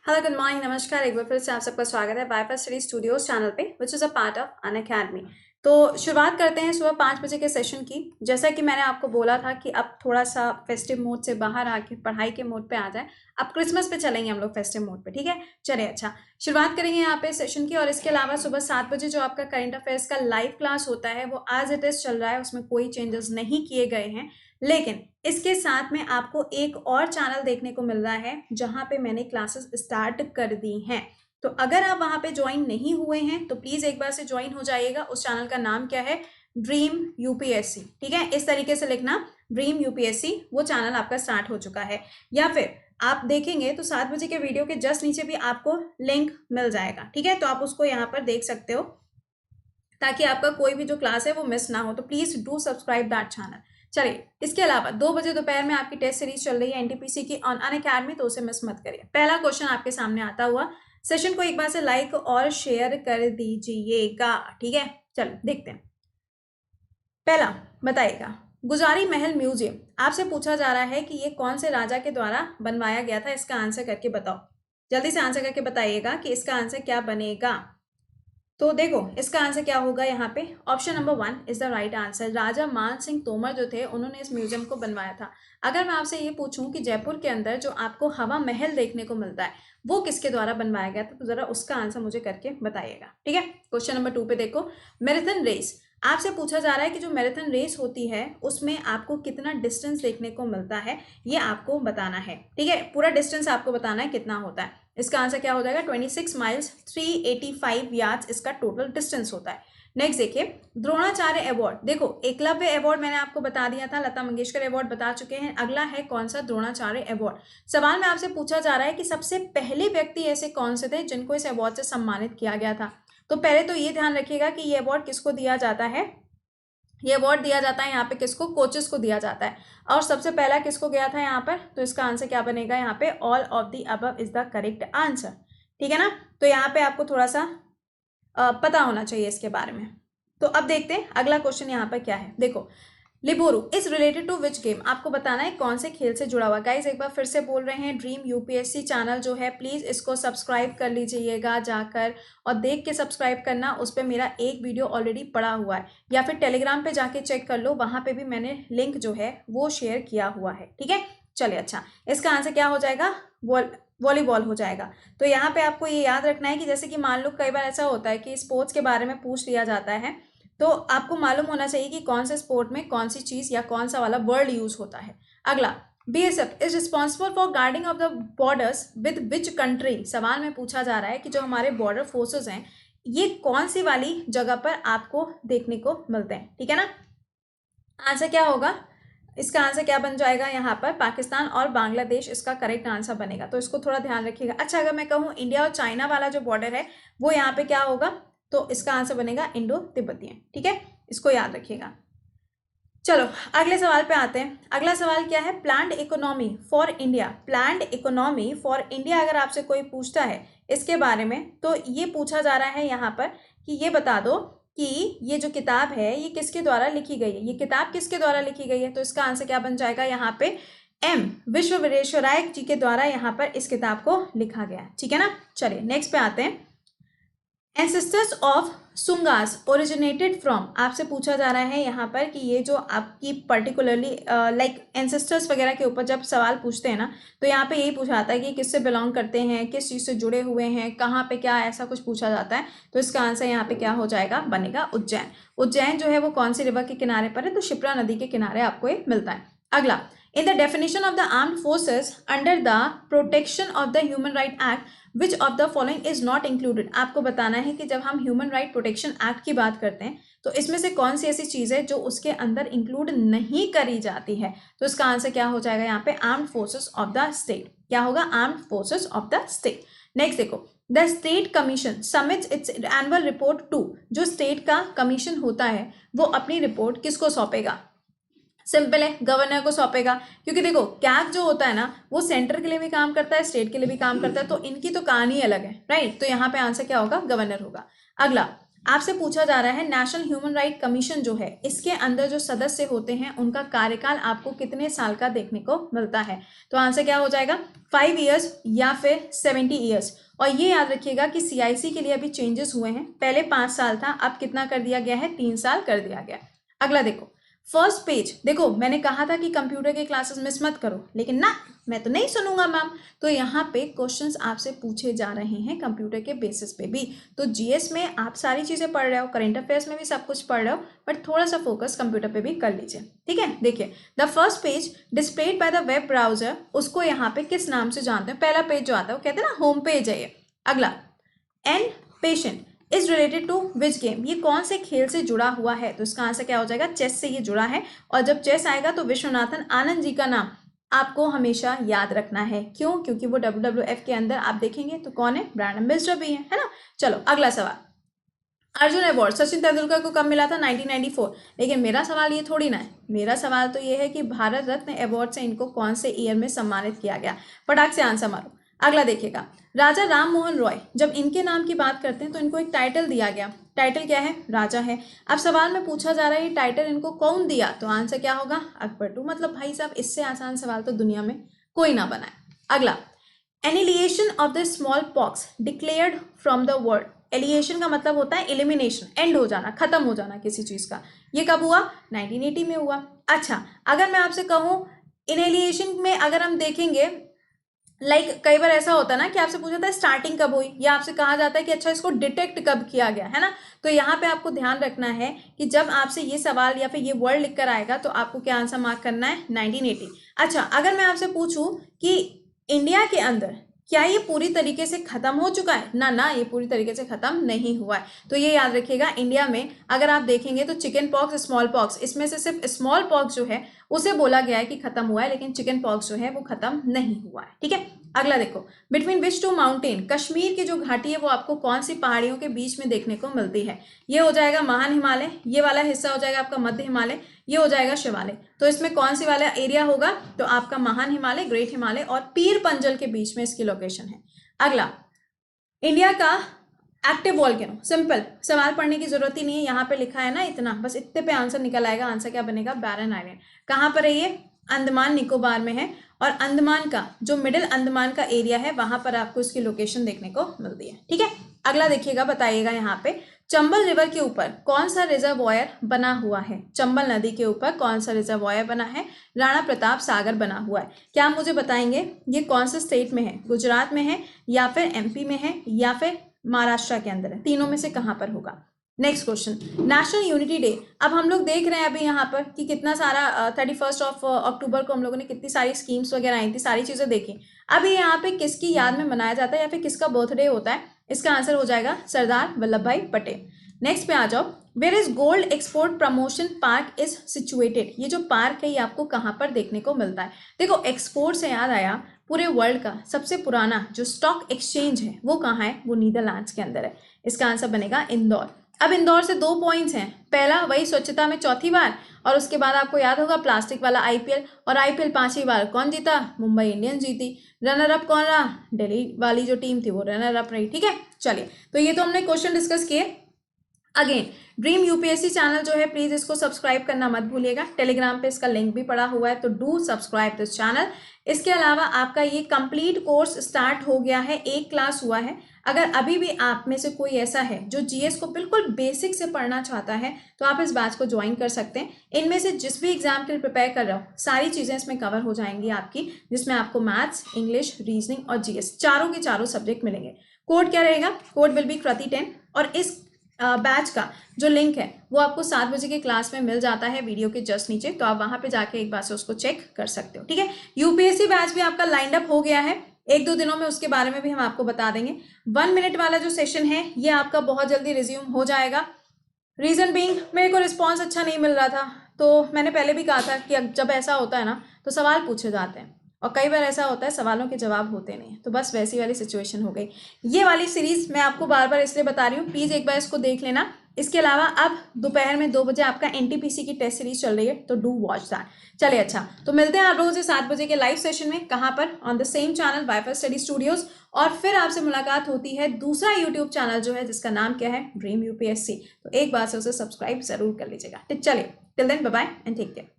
Hello good morning नमस्कार। एक बार फिर से आप सबका स्वागत है वाईफाई स्टडी स्टूडियोज चैनल पे which is a part of Unacademy. तो शुरुआत करते हैं सुबह 5 बजे के सेशन की। जैसा कि मैंने आपको बोला था कि अब थोड़ा सा फेस्टिव मोड से बाहर आके पढ़ाई के मोड पे आ जाए। अब क्रिसमस पे चलेंगे हम लोग फेस्टिव मोड पे, ठीक है। चलिए अच्छा, शुरुआत करेंगे यहाँ पे सेशन की। और इसके अलावा सुबह 7 बजे जो आपका करंट अफेयर्स का लाइव क्लास होता है वो एज इट इज चल रहा है, उसमें कोई चेंजेस नहीं किए गए हैं। लेकिन इसके साथ में आपको एक और चैनल देखने को मिल रहा है जहां पे मैंने क्लासेस स्टार्ट कर दी हैं। तो अगर आप वहां पे ज्वाइन नहीं हुए हैं तो प्लीज एक बार से ज्वाइन हो जाइएगा। उस चैनल का नाम क्या है? ड्रीम यूपीएससी, ठीक है। इस तरीके से लिखना, ड्रीम यूपीएससी। वो चैनल आपका स्टार्ट हो चुका है। या फिर आप देखेंगे तो 7 बजे के वीडियो के जस्ट नीचे भी आपको लिंक मिल जाएगा, ठीक है। तो आप उसको यहाँ पर देख सकते हो ताकि आपका कोई भी जो क्लास है वो मिस ना हो। तो please do subscribe that channel. चलिए, इसके अलावा 2 बजे दोपहर में आपकी टेस्ट सीरीज चल रही है एनटीपीसी की ऑन अनअकैडमी, तो उसे मिस मत करिए। पहला क्वेश्चन आपके सामने आता हुआ, सेशन को एक बार से लाइक और शेयर कर दीजिएगा, ठीक है। चलो देखते हैं। पहला बताइएगा, गुजारी महल म्यूजियम आपसे पूछा जा रहा है कि ये कौन से राजा के द्वारा बनवाया गया था। इसका आंसर करके बताओ, जल्दी से आंसर करके बताइएगा कि इसका आंसर क्या बनेगा। तो देखो इसका आंसर क्या होगा यहाँ पे। Option number 1 is the right answer. Raja Man Singh Tomar जो थे उन्होंने इस म्यूजियम को बनवाया था। अगर मैं आपसे ये पूछूं कि जयपुर के अंदर जो आपको हवा महल देखने को मिलता है वो किसके द्वारा बनवाया गया था, तो जरा उसका आंसर मुझे करके बताइएगा, ठीक है। क्वेश्चन नंबर 2 पे देखो, मैराथन रेस आपसे पूछा जा रहा है कि जो मैराथन रेस होती है उसमें आपको कितना डिस्टेंस देखने को मिलता है, ये आपको बताना है, ठीक है। पूरा डिस्टेंस आपको बताना है कितना होता है। इसका आंसर क्या हो जाएगा? 26 माइल्स 385 यार्ड्स इसका टोटल डिस्टेंस होता है। नेक्स्ट देखिए, द्रोणाचार्य अवार्ड। देखो एकलव्य अवार्ड मैंने आपको बता दिया था, लता मंगेशकर अवार्ड बता चुके हैं। अगला है कौन सा? द्रोणाचार्य अवार्ड। सवाल में आपसे पूछा जा रहा है कि सबसे पहले व्यक्ति ऐसे कौन से थे जिनको इस अवार्ड से सम्मानित किया गया था। तो पहले तो ये ध्यान रखिएगा कि ये अवार्ड किसको दिया जाता है। ये अवार्ड दिया जाता है यहाँ पे किसको? कोचेस को दिया जाता है। और सबसे पहला किसको गया था यहाँ पर? तो इसका आंसर क्या बनेगा यहाँ पे? All of the above is the correct answer, ठीक है ना। तो यहाँ पे आपको थोड़ा सा पता होना चाहिए इसके बारे में। तो अब देखते हैं अगला क्वेश्चन यहाँ पर क्या है। देखो, लिबोरू is related to which game, आपको बताना है कौन से खेल से जुड़ा हुआ। गाइज एक बार फिर से बोल रहे हैं, ड्रीम यूपीएससी चैनल जो है प्लीज इसको सब्सक्राइब कर लीजिएगा जाकर, और देख के सब्सक्राइब करना। उस पर मेरा एक वीडियो ऑलरेडी पड़ा हुआ है, या फिर टेलीग्राम पे जाके चेक कर लो, वहां पे भी मैंने लिंक जो है वो शेयर किया हुआ है, ठीक है। चलिए अच्छा, इसका आंसर क्या हो जाएगा? वॉलीबॉल हो जाएगा। तो यहाँ पे आपको ये याद रखना है कि जैसे कि मान लो कई बार ऐसा होता है कि स्पोर्ट्स के बारे में पूछ लिया जाता है, तो आपको मालूम होना चाहिए कि कौन से स्पोर्ट में कौन सी चीज या कौन सा वाला वर्ड यूज होता है। अगला, BSF is responsible for guarding of the borders with which country. सवाल में पूछा जा रहा है कि जो हमारे बॉर्डर फोर्सेस हैं ये कौन सी वाली जगह पर आपको देखने को मिलते हैं, ठीक है ना। आंसर क्या होगा? इसका आंसर क्या बन जाएगा यहाँ पर? पाकिस्तान और बांग्लादेश इसका करेक्ट आंसर बनेगा। तो इसको थोड़ा ध्यान रखिएगा। अच्छा, अगर मैं कहूँ इंडिया और चाइना वाला जो बॉर्डर है वो यहाँ पे क्या होगा, तो इसका आंसर बनेगा इंडो तिब्बतियन, ठीक है। इसको याद रखिएगा। चलो अगले सवाल पे आते हैं। अगला सवाल क्या है? Planned economy for India. Planned economy for India अगर आपसे कोई पूछता है इसके बारे में, तो ये पूछा जा रहा है यहाँ पर कि ये बता दो कि ये जो किताब है ये किसके द्वारा लिखी गई है। ये किताब किसके द्वारा लिखी गई है? तो इसका आंसर क्या बन जाएगा यहाँ पे? एम विश्वेश्वरैया जी के द्वारा यहाँ पर इस किताब को लिखा गया, ठीक है ना। चलिए नेक्स्ट पे आते हैं। एंसेस्टर्स ऑफ सुंगास ओरिजिनेटेड फ्रॉम, आपसे पूछा जा रहा है यहाँ पर कि ये जो आपकी पर्टिकुलरली लाइक एंसेस्टर्स वगैरह के ऊपर जब सवाल पूछते हैं ना, तो यहाँ पे यही पूछा जाता है कि किससे बिलोंग करते हैं, किस चीज़ से जुड़े हुए हैं, कहाँ पे क्या, ऐसा कुछ पूछा जाता है। तो इसका आंसर यहाँ पे क्या हो जाएगा? बनेगा उज्जैन। उज्जैन जो है वो कौन सी रिवर के किनारे पर है? तो शिप्रा नदी के किनारे आपको ये मिलता है। अगला, in the definition of the armed forces under the protection of the human right act which of the following is not included. आपको बताना है कि जब हम ह्यूमन राइट प्रोटेक्शन एक्ट की बात करते हैं तो इसमें से कौन सी ऐसी चीज है जो उसके अंदर इंक्लूड नहीं करी जाती है। तो इसका आंसर क्या हो जाएगा यहाँ पे? Armed forces of the state. क्या होगा? Armed forces of the state. Next देखो, the state commission submits its annual report to. जो स्टेट का कमीशन होता है वो अपनी रिपोर्ट किसको सौंपेगा? सिंपल है, गवर्नर को सौंपेगा। क्योंकि देखो कैग जो होता है ना वो सेंटर के लिए भी काम करता है, स्टेट के लिए भी काम करता है, तो इनकी तो कहानी अलग है, राइट। तो यहाँ पे आंसर क्या होगा? गवर्नर होगा। अगला, आपसे पूछा जा रहा है नेशनल ह्यूमन राइट कमीशन जो है इसके अंदर जो सदस्य होते हैं उनका कार्यकाल आपको कितने साल का देखने को मिलता है। तो आंसर क्या हो जाएगा, 5 ईयर्स या फिर 70 ईयर्स। और ये याद रखिएगा कि CIC के लिए अभी चेंजेस हुए हैं, पहले 5 साल था, अब कितना कर दिया गया है, 3 साल कर दिया गया। अगला देखो फर्स्ट पेज, देखो मैंने कहा था कि कंप्यूटर के क्लासेस मिस मत करो, लेकिन ना मैं तो नहीं सुनूंगा मैम। तो यहाँ पे क्वेश्चंस आपसे पूछे जा रहे हैं कंप्यूटर के बेसिस पे भी। तो GS में आप सारी चीजें पढ़ रहे हो, करंट अफेयर्स में भी सब कुछ पढ़ रहे हो, बट थोड़ा सा फोकस कंप्यूटर पे भी कर लीजिए, ठीक है। देखिए the first page displayed by the web browser, उसको यहाँ पे किस नाम से जानते हैं, पहला पेज जो आता है वो कहते हैं ना होम पेज है ये। अगला an patient is related to which game, ये कौन से खेल से जुड़ा हुआ है। तो इसका आंसर क्या हो जाएगा, चेस से ये जुड़ा है। और जब चेस आएगा तो विश्वनाथन आनंद जी का नाम आपको हमेशा याद रखना है। क्यों, क्योंकि वो WWF के अंदर आप देखेंगे तो कौन है, ब्रांड एम्बेसडर भी है ना। चलो अगला सवाल, अर्जुन अवार्ड सचिन तेंदुलकर को कब मिला था, 1994। लेकिन मेरा सवाल ये थोड़ी ना है, मेरा सवाल तो ये है कि भारत रत्न अवार्ड से इनको कौन से ईयर में सम्मानित किया गया। फटाक से आंसर मारो। अगला देखिएगा, राजा राम मोहन रॉय, जब इनके नाम की बात करते हैं तो इनको एक टाइटल दिया गया, टाइटल क्या है, राजा है। अब सवाल में पूछा जा रहा है ये टाइटल इनको कौन दिया, तो आंसर क्या होगा, अकबर टू। मतलब भाई साहब इससे आसान सवाल तो दुनिया में कोई ना बनाए। अगला, annihilation of the smallpox declared from the world, annihilation का मतलब होता है एलिमिनेशन, एंड हो जाना, खत्म हो जाना किसी चीज का। ये कब हुआ, 1980 में हुआ। अच्छा अगर मैं आपसे कहूं इनहेलिएशन में अगर हम देखेंगे, कई बार ऐसा होता है ना कि आपसे पूछा था स्टार्टिंग कब हुई, या आपसे कहा जाता है कि अच्छा इसको डिटेक्ट कब किया गया है ना। तो यहाँ पे आपको ध्यान रखना है कि जब आपसे ये सवाल या फिर ये वर्ड लिखकर आएगा तो आपको क्या आंसर मार्क करना है, 1980। अच्छा अगर मैं आपसे पूछूं कि इंडिया के अंदर क्या ये पूरी तरीके से खत्म हो चुका है, ना ना ये पूरी तरीके से खत्म नहीं हुआ है। तो ये याद रखिएगा, इंडिया में अगर आप देखेंगे तो चिकन पॉक्स, स्मॉल पॉक्स, इसमें से सिर्फ स्मॉल पॉक्स जो है उसे बोला गया है कि खत्म हुआ है, लेकिन चिकन पॉक्स जो है वो खत्म नहीं हुआ है, ठीक है। अगला देखो, between which two mountain, Kashmir की जो घाटी है वो आपको कौन सी पहाड़ियों के बीच में देखने को मिलती है। ये हो जाएगा महान हिमालय, ये वाला हिस्सा हो जाएगा आपका मध्य हिमालय, ये हो जाएगा शिवालय। तो इसमें कौन सी वाला एरिया होगा, तो आपका महान हिमालय, ग्रेट हिमालय और पीर पंजल के बीच में इसकी लोकेशन है। अगला, इंडिया का एक्टिव वॉल्केनो, सिंपल, सवाल पढ़ने की जरूरत ही नहीं है, यहाँ पे लिखा है ना इतना, बस इतने पे आंसर निकल आएगा। आंसर क्या बनेगा, बैरन आइलैंड। कहाँ पर है ये, अंडमान निकोबार में है। और अंडमान का जो मिडिल अंडमान का एरिया है वहां पर आपको इसकी लोकेशन देखने को मिलती है, ठीक है। अगला देखिएगा, बताइएगा यहाँ पे चंबल रिवर के ऊपर कौन सा रिजर्वॉयर बना हुआ है, चंबल नदी के ऊपर कौन सा रिजर्वॉयर बना है, राणा प्रताप सागर बना हुआ है। क्या आप मुझे बताएंगे ये कौन से स्टेट में है, गुजरात में है या फिर MP में है या फिर महाराष्ट्र के अंदर है, तीनों में से कहाँ पर होगा। Next question, national unity day. अब हम लोग देख रहे हैं अभी यहाँ पर कि कितना सारा 31 अक्टूबर को हम लोगों ने कितनी सारी स्कीम्स वगैरह आई थी, सारी चीजें देखी। अभी यहाँ पे किसकी याद में मनाया जाता है या फिर किसका बर्थडे होता है, इसका आंसर हो जाएगा सरदार वल्लभ भाई पटेल। नेक्स्ट पे आ जाओ, where is gold export promotion park is situated, ये जो पार्क है ये आपको कहाँ पर देखने को मिलता है। देखो एक्सपोर्ट से याद आया, पूरे वर्ल्ड का सबसे पुराना जो स्टॉक एक्सचेंज है वो कहाँ है, वो नीदरलैंड्स के अंदर है। इसका आंसर बनेगा इंदौर। अब इंदौर से 2 पॉइंट्स हैं, पहला वही स्वच्छता में चौथी बार, और उसके बाद आपको याद होगा प्लास्टिक वाला IPL, और IPL 5वीं बार कौन जीता, मुंबई इंडियंस जीती। रनर अप कौन रहा, दिल्ली वाली जो टीम थी वो रनर अप रही, ठीक है। चलिए तो ये तो हमने क्वेश्चन डिस्कस किए। अगेन ड्रीम UPSC चैनल जो है प्लीज इसको सब्सक्राइब करना मत भूलिएगा, टेलीग्राम पे इसका लिंक भी पड़ा हुआ है, तो डू सब्सक्राइब दिस चैनल। इसके अलावा आपका ये कंप्लीट कोर्स स्टार्ट हो गया है, 1 क्लास हुआ है। अगर अभी भी आप में से कोई ऐसा है जो GS को बिल्कुल बेसिक से पढ़ना चाहता है तो आप इस बैच को ज्वाइन कर सकते हैं। इनमें से जिस भी एग्जाम के लिए प्रिपेयर कर रहा हो सारी चीज़ें इसमें कवर हो जाएंगी आपकी, जिसमें आपको मैथ्स, इंग्लिश, रीजनिंग और GS चारों के चारों सब्जेक्ट मिलेंगे। कोड क्या रहेगा, कोड विल बी कृति10, और इस बैच का जो लिंक है वो आपको 7 बजे के क्लास में मिल जाता है वीडियो के जस्ट नीचे, तो आप वहां पे जाके एक बार से उसको चेक कर सकते हो, ठीक है। UPSC बैच भी आपका लाइंड अप हो गया है, 1-2 दिनों में उसके बारे में भी हम आपको बता देंगे। 1 मिनट वाला जो सेशन है ये आपका बहुत जल्दी रिज्यूम हो जाएगा। रीजन बीइंग मेरे को रिस्पॉन्स अच्छा नहीं मिल रहा था, तो मैंने पहले भी कहा था कि जब ऐसा होता है ना तो सवाल पूछे जाते हैं और कई बार ऐसा होता है सवालों के जवाब होते नहीं, तो बस वैसी वाली सिचुएशन हो गई। ये वाली सीरीज मैं आपको बार बार इसलिए बता रही हूँ, प्लीज एक बार इसको देख लेना। इसके अलावा अब दोपहर में 2 बजे आपका एनटीपीसी की टेस्ट सीरीज चल रही है, तो डू वॉच दैट। चलिए अच्छा, तो मिलते हैं आप रोज 7 बजे के लाइव सेशन में। कहाँ पर? On the same channel wifi study studios. और फिर आपसे मुलाकात होती है दूसरा यूट्यूब चैनल जो है, जिसका नाम क्या है? Dream UPSC. तो एक बार से उसे सब्सक्राइब जरूर कर लीजिएगा। चलिए, till then bye bye and take care.